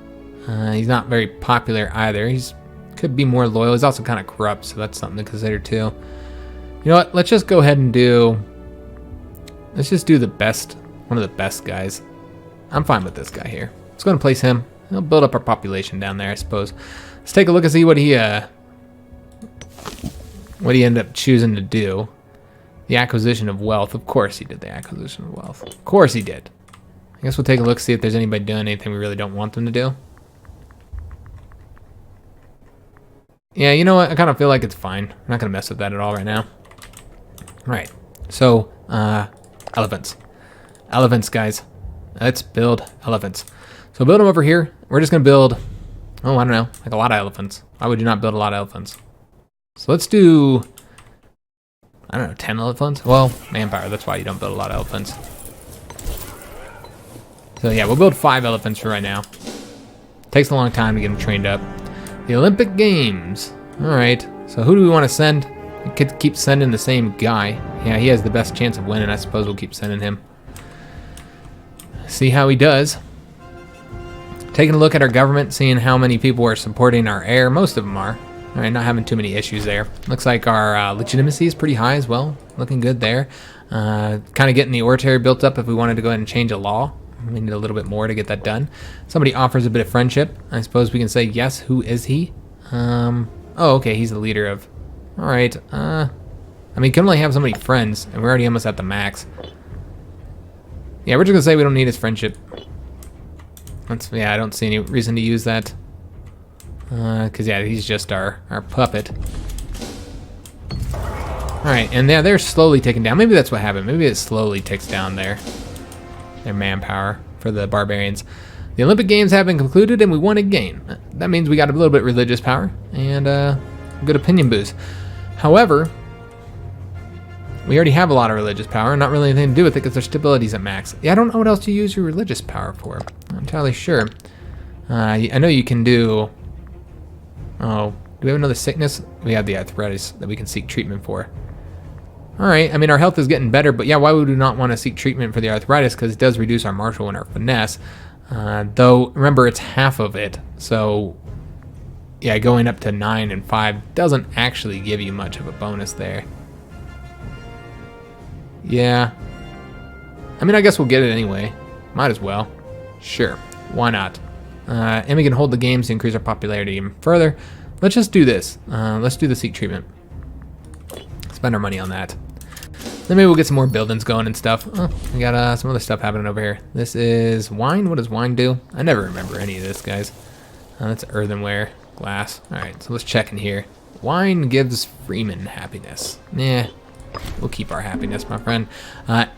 He's not very popular either. He's could be more loyal. He's also kind of corrupt, so that's something to consider too. You know what? Let's just go ahead and do... Let's just do the best, one of the best guys. I'm fine with this guy here. Let's go and place him. He'll build up our population down there, I suppose. Let's take a look and see what he ended up choosing to do. The acquisition of wealth. Of course he did the acquisition of wealth. Of course he did. I guess we'll take a look, see if there's anybody doing anything we really don't want them to do. Yeah, you know what? I kind of feel like it's fine. I'm not going to mess with that at all right now. All right. So, elephants. Elephants, guys. Let's build elephants. So build them over here. We're just going to build, oh, I don't know, like a lot of elephants. Why would you not build a lot of elephants? So let's do, I don't know, 10 elephants? Well, manpower, that's why you don't build a lot of elephants. So yeah, we'll build 5 elephants for right now. Takes a long time to get them trained up. The Olympic Games. All right, so who do we want to send? We could keep sending the same guy. Yeah, he has the best chance of winning. I suppose we'll keep sending him. See how he does. Taking a look at our government, seeing how many people are supporting our heir. Most of them are. All right, not having too many issues there. Looks like our legitimacy is pretty high as well. Looking good there. Kind of getting the oratory built up if we wanted to go ahead and change a law. We need a little bit more to get that done. Somebody offers a bit of friendship. I suppose we can say yes. Who is he? Oh, okay, he's the leader of... All right. I mean, you can only have so many friends, and we're already almost at the max. Yeah, we're just gonna say we don't need his friendship. Yeah, I don't see any reason to use that. Because, yeah, he's just our puppet. Alright, and yeah, they're slowly taken down. Maybe that's what happened. Maybe it slowly ticks down their manpower for the barbarians. The Olympic Games have been concluded, and we won again. That means we got a little bit of religious power and good opinion boost. However, we already have a lot of religious power, not really anything to do with it because their stability's at max. Yeah, I don't know what else you use your religious power for. I'm not entirely sure. I know you can do... Oh, do we have another sickness? We have the arthritis that we can seek treatment for. Alright, I mean, our health is getting better, but yeah, why would we not want to seek treatment for the arthritis? Because it does reduce our martial and our finesse. Though, remember, it's half of it. So, yeah, going up to 9 and 5 doesn't actually give you much of a bonus there. Yeah. I mean, I guess we'll get it anyway. Might as well. Sure. Why not? And we can hold the games to increase our popularity even further. Let's just do this. Let's do the seek treatment. Spend our money on that. Then maybe we'll get some more buildings going and stuff. Oh, we got some other stuff happening over here. This is wine. What does wine do? I never remember any of this, guys. That's earthenware. Glass. Alright, so let's check in here. Wine gives freemen happiness. Nah. We'll keep our happiness, my friend.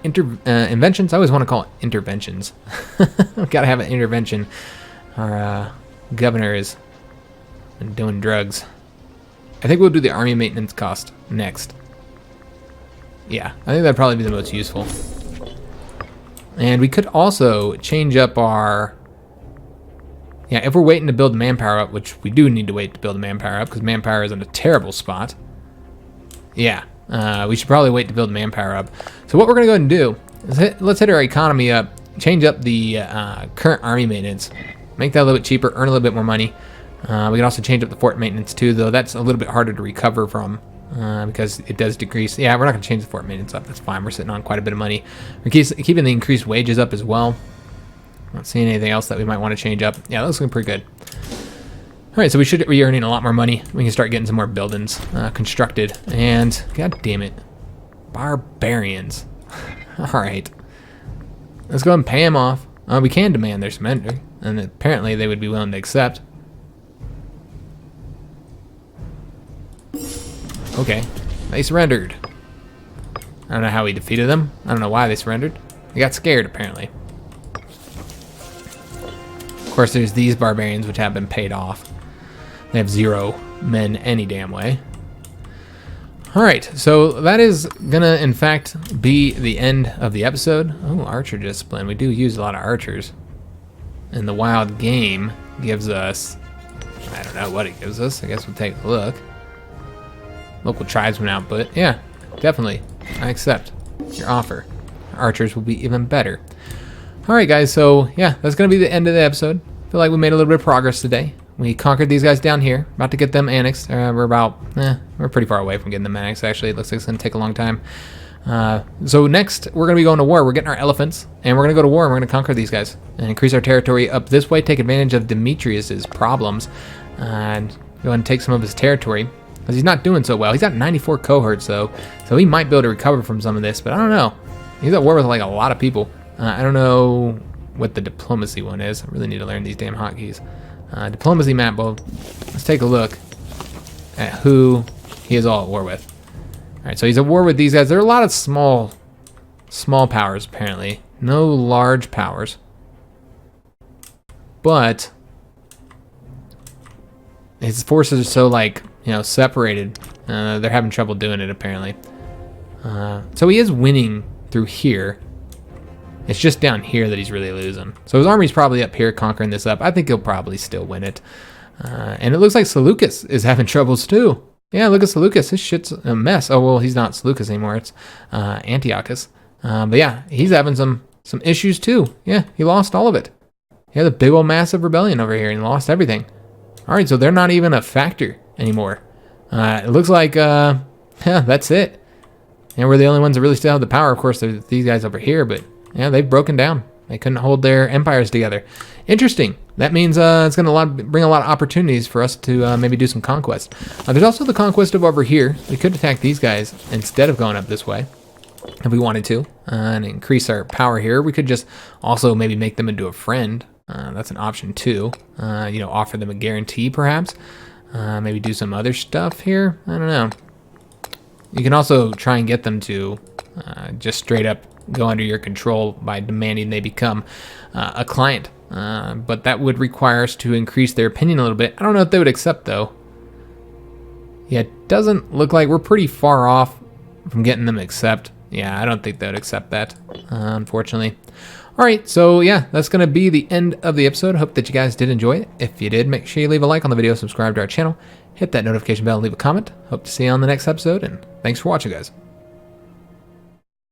Inventions? I always want to call it interventions. Gotta have an intervention. Our governor is doing drugs. I think we'll do the army maintenance cost next. Yeah, I think that'd probably be the most useful. And we could also change up our... Yeah, if we're waiting to build manpower up, which we do need to wait to build manpower up, because manpower is in a terrible spot. Yeah. We should probably wait to build manpower up. So what we're going to go ahead and do is let's hit our economy up, change up the current army maintenance, make that a little bit cheaper, earn a little bit more money. We can also change up the fort maintenance too, though that's a little bit harder to recover from because it does decrease. Yeah, we're not going to change the fort maintenance up. That's fine. We're sitting on quite a bit of money. We're keeping the increased wages up as well. Not seeing anything else that we might want to change up. Yeah, that's looking pretty good. All right, so we should be earning a lot more money. We can start getting some more buildings constructed. And, god damn it, barbarians. All right, let's go and pay them off. We can demand their surrender, and apparently they would be willing to accept. Okay, they surrendered. I don't know how we defeated them. I don't know why they surrendered. They got scared, apparently. Of course, there's these barbarians which have been paid off. They have 0 men any damn way. Alright, so that is gonna, in fact, be the end of the episode. Oh, archer discipline. We do use a lot of archers. And the wild game gives us... I don't know what it gives us. I guess we'll take a look. Local tribesman output. Yeah, definitely. I accept your offer. Archers will be even better. Alright, guys, so yeah, that's gonna be the end of the episode. feel like we made a little bit of progress today. We conquered these guys down here. About to get them annexed. We're pretty far away from getting them annexed, actually. It looks like it's going to take a long time. So next, we're going to be going to war. We're getting our elephants, and we're going to go to war, and we're going to conquer these guys and increase our territory up this way, take advantage of Demetrius's problems, and go ahead and take some of his territory, because he's not doing so well. He's got 94 cohorts, though, so he might be able to recover from some of this, but I don't know. He's at war with, like, a lot of people. I don't know what the diplomacy one is. I really need to learn these damn hotkeys. Diplomacy map, well, let's take a look at who he is all at war with. All right, so he's at war with these guys. There are a lot of small powers, apparently. No large powers. But his forces are so, like, you know, separated. They're having trouble doing it, apparently. So he is winning through here. It's just down here that he's really losing. So his army's probably up here conquering this up. I think he'll probably still win it. And it looks like Seleucus is having troubles too. Yeah, look at Seleucus. His shit's a mess. Oh, well, he's not Seleucus anymore. It's Antiochus. But yeah, he's having some issues too. Yeah, he lost all of it. He had a big old massive rebellion over here and lost everything. All right, so they're not even a factor anymore. It looks like, yeah, that's it. And we're the only ones that really still have the power. Of course, there's these guys over here, but yeah, they've broken down. They couldn't hold their empires together. Interesting. That means it's going to bring a lot of opportunities for us to maybe do some conquest. There's also the conquest of over here. We could attack these guys instead of going up this way if we wanted to and increase our power here. We could just also maybe make them into a friend. That's an option too. You know, offer them a guarantee perhaps. Maybe do some other stuff here. I don't know. You can also try and get them to just straight up go under your control by demanding they become a client. But that would require us to increase their opinion a little bit. I don't know if they would accept, though. Yeah, it doesn't look like we're pretty far off from getting them to accept. Yeah, I don't think they would accept that, unfortunately. All right, so yeah, that's going to be the end of the episode. Hope that you guys did enjoy it. If you did, make sure you leave a like on the video, subscribe to our channel, hit that notification bell, and leave a comment. Hope to see you on the next episode, and thanks for watching, guys.